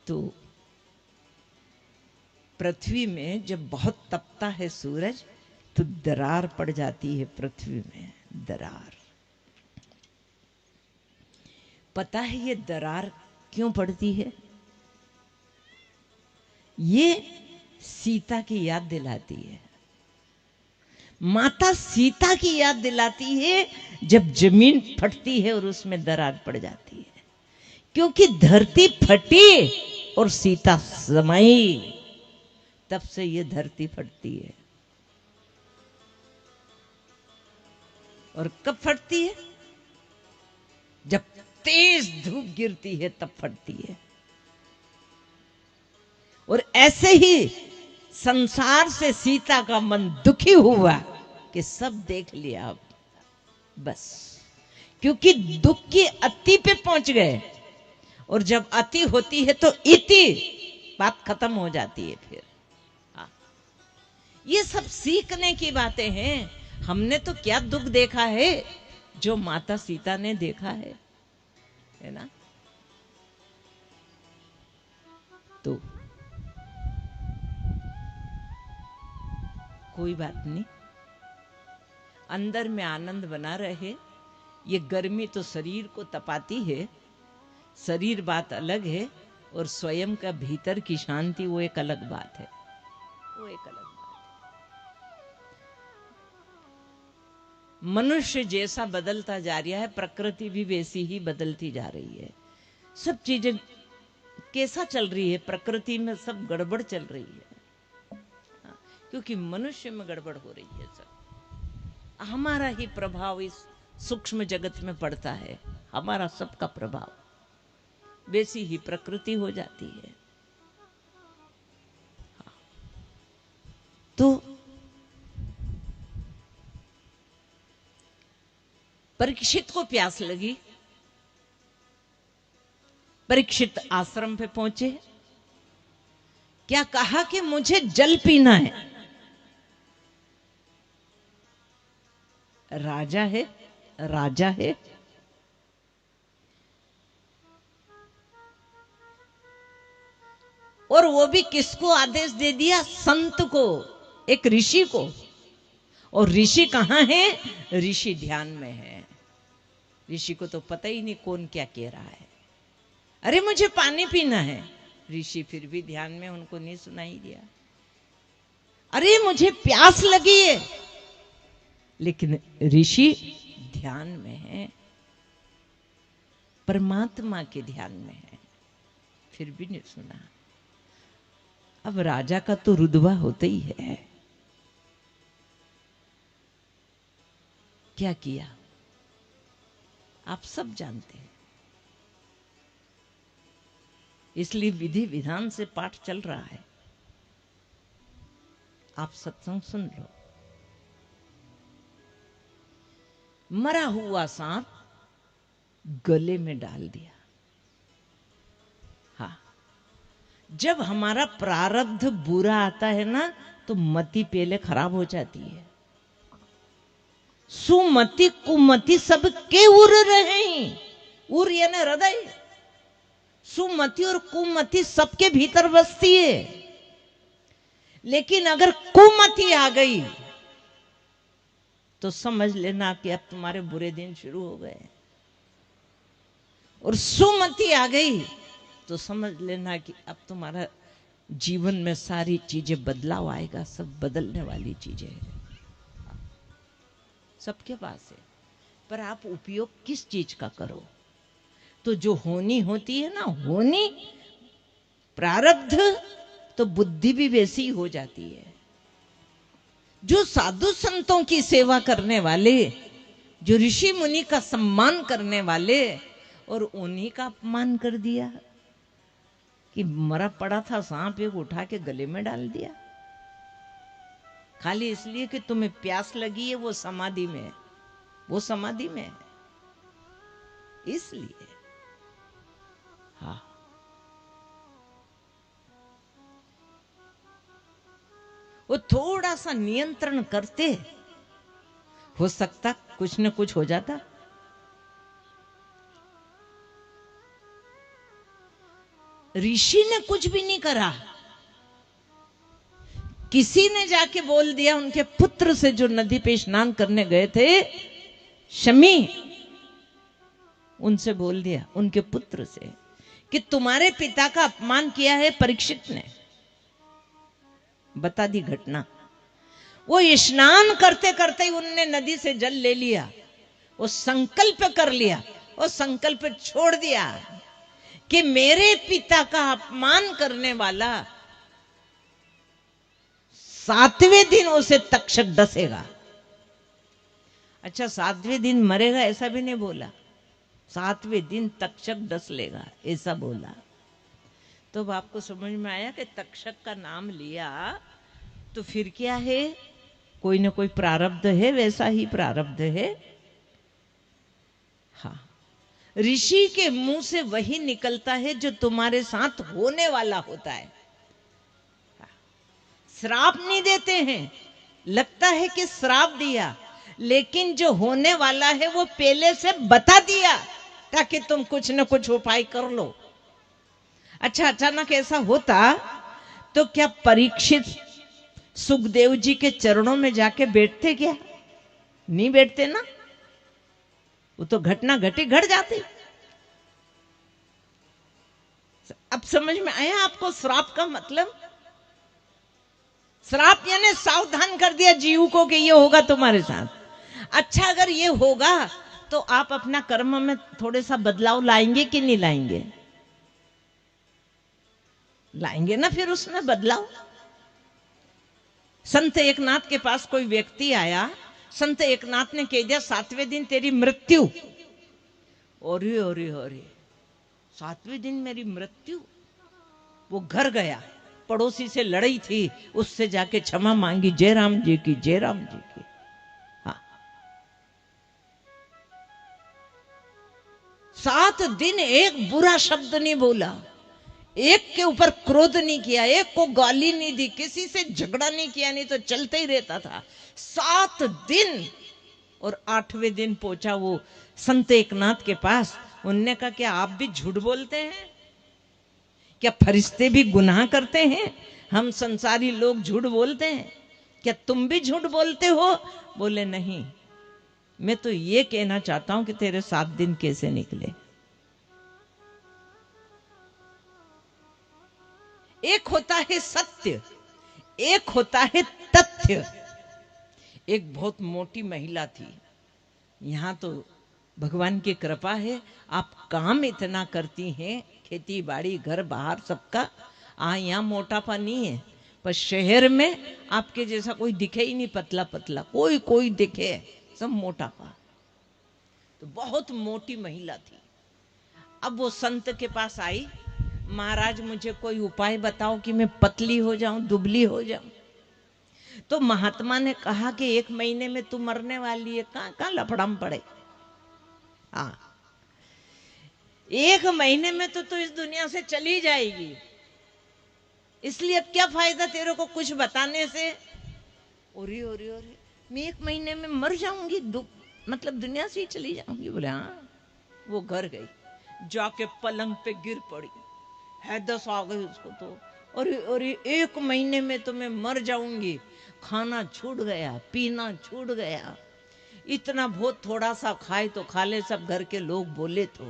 तो पृथ्वी में जब बहुत तपता है सूरज तो दरार पड़ जाती है पृथ्वी में, दरार। पता है ये दरार क्यों पड़ती है? ये सीता की याद दिलाती है। माता सीता की याद दिलाती है जब जमीन फटती है और उसमें दरार पड़ जाती है, क्योंकि धरती फटी और सीता समाई, तब से ये धरती फटती है। और कब फटती है? जब तेज धूप गिरती है तब फटती है। और ऐसे ही संसार से सीता का मन दुखी हुआ कि सब देख लिया अब बस, क्योंकि दुख की अति पे पहुंच गए। और जब अति होती है तो इति, बात खत्म हो जाती है फिर। ये सब सीखने की बातें हैं। हमने तो क्या दुख देखा है जो माता सीता ने देखा है ना। तो कोई बात नहीं, अंदर में आनंद बना रहे। ये गर्मी तो शरीर को तपाती है, शरीर बात अलग है, और स्वयं का भीतर की शांति वो एक अलग बात है, वो एक अलग बात है। मनुष्य जैसा बदलता जा रहा है, प्रकृति भी वैसी ही बदलती जा रही है। सब चीजें कैसा चल रही है, प्रकृति में सब गड़बड़ चल रही है, क्योंकि मनुष्य में गड़बड़ हो रही है। सब हमारा ही प्रभाव इस सूक्ष्म जगत में पड़ता है, हमारा सबका प्रभाव, वैसी ही प्रकृति हो जाती है। तो परीक्षित को प्यास लगी, परीक्षित आश्रम पे पहुंचे। क्या कहा कि मुझे जल पीना है। राजा है, राजा है, और वो भी किसको आदेश दे दिया? संत को, एक ऋषि को। और ऋषि कहाँ है? ऋषि ध्यान में है। ऋषि को तो पता ही नहीं कौन क्या कह रहा है। अरे मुझे पानी पीना है, ऋषि फिर भी ध्यान में, उनको नहीं सुनाई दिया। अरे मुझे प्यास लगी है, लेकिन ऋषि ध्यान में है, परमात्मा के ध्यान में है, फिर भी नहीं सुना। अब राजा का तो रुतबा होता ही है। क्या किया आप सब जानते हैं। इसलिए विधि विधान से पाठ चल रहा है, आप सत्संग सुन लो। मरा हुआ सांप गले में डाल दिया। हाँ, जब हमारा प्रारब्ध बुरा आता है ना तो मति पहले खराब हो जाती है। सुमति कुमति सब के उर रहे, उर यानी हृदय। सुमति और कुमति सबके भीतर बसती है, लेकिन अगर कुमति आ गई तो समझ लेना कि अब तुम्हारे बुरे दिन शुरू हो गए। और सुमति आ गई तो समझ लेना कि अब तुम्हारा जीवन में सारी चीजें बदलाव आएगा। सब बदलने वाली चीजें हैं, सबके पास है, पर आप उपयोग किस चीज का करो। तो जो होनी होती है ना, होनी प्रारब्ध, तो बुद्धि भी वैसी ही हो जाती है। जो साधु संतों की सेवा करने वाले, जो ऋषि मुनि का सम्मान करने वाले, और उन्हीं का अपमान कर दिया कि मरा पड़ा था सांप, एक उठा के गले में डाल दिया, खाली इसलिए कि तुम्हें प्यास लगी है। वो समाधि में है, वो समाधि में है, इसलिए। हाँ, वो थोड़ा सा नियंत्रण करते, हो सकता कुछ न कुछ हो जाता। ऋषि ने कुछ भी नहीं करा, किसी ने जाके बोल दिया उनके पुत्र से जो नदी पे स्नान करने गए थे, शमी, उनसे बोल दिया, उनके पुत्र से, कि तुम्हारे पिता का अपमान किया है परीक्षित ने। बता दी घटना। वो स्नान करते करते ही उनने नदी से जल ले लिया, वो संकल्प कर लिया, वो संकल्प छोड़ दिया कि मेरे पिता का अपमान करने वाला 7वें दिन उसे तक्षक डसेगा। अच्छा, 7वें दिन मरेगा ऐसा भी नहीं बोला, 7वें दिन तक्षक डस लेगा ऐसा बोला। तो अब आपको समझ में आया कि तक्षक का नाम लिया तो फिर क्या है, कोई ना कोई प्रारब्ध है, वैसा ही प्रारब्ध है। हाँ, ऋषि के मुंह से वही निकलता है जो तुम्हारे साथ होने वाला होता है। श्राप नहीं देते हैं, लगता है कि श्राप दिया, लेकिन जो होने वाला है वो पहले से बता दिया ताकि तुम कुछ न कुछ उपाय कर लो। अच्छा, अचानक ऐसा होता तो क्या परीक्षित सुखदेव जी के चरणों में जाके बैठते? क्या नहीं बैठते ना, वो तो घटना घट जाती। अब समझ में आया आपको श्राप का मतलब? श्राप यानी सावधान कर दिया जीव को कि ये होगा तुम्हारे साथ। अच्छा, अगर ये होगा तो आप अपना कर्म में थोड़े सा बदलाव लाएंगे कि नहीं लाएंगे? लाएंगे ना फिर उसमें बदलाव। संत एकनाथ के पास कोई व्यक्ति आया, संत एकनाथ ने कह दिया 7वें दिन तेरी मृत्यु। ओरे ओरे ओरे, 7वें दिन मेरी मृत्यु? वो घर गया, पड़ोसी से लड़ाई थी, उससे जाके क्षमा मांगी, जय राम जी की, जय राम जी की। हाँ, 7 दिन एक बुरा शब्द नहीं बोला, एक के ऊपर क्रोध नहीं किया, एक को गाली नहीं दी, किसी से झगड़ा नहीं किया, नहीं तो चलते ही रहता था 7 दिन। और 8वें दिन पहुंचा वो संत एकनाथ के पास। उनने कहा क्या आप भी झूठ बोलते हैं? क्या फरिश्ते भी गुनाह करते हैं? हम संसारी लोग झूठ बोलते हैं, क्या तुम भी झूठ बोलते हो? बोले नहीं, मैं तो ये कहना चाहता हूं कि तेरे 7 दिन कैसे निकले। एक होता है सत्य, एक होता है तथ्य। एक बहुत मोटी महिला थी, यहां तो भगवान की कृपा है, आप काम इतना करती हैं, खेती बाड़ी घर बाहर सबका, यहाँ मोटापा नहीं है, पर शहर में आपके जैसा कोई दिखे ही नहीं, पतला पतला कोई कोई दिखे, सब मोटापा। तो बहुत मोटी महिला थी। अब वो संत के पास आई, महाराज मुझे कोई उपाय बताओ कि मैं पतली हो जाऊं, दुबली हो जाऊं। तो महात्मा ने कहा कि 1 महीने में तू मरने वाली है, कहां लफड़म पड़े। हाँ, 1 महीने में तो इस दुनिया से चली जाएगी, इसलिए अब क्या फायदा तेरे को कुछ बताने से। ओरे ओरे ओरे, मैं 1 महीने में मर जाऊंगी, मतलब दुनिया से ही चली जाऊंगी? बोले हाँ। वो घर गई, जाके पलंग पे गिर पड़ी, हैदस आ गई उसको तो। अरे 1 महीने में तो मैं मर जाऊंगी, खाना छूट गया, पीना छूट गया, इतना बहुत थोड़ा सा खाए तो खा ले, सब घर के लोग बोले तो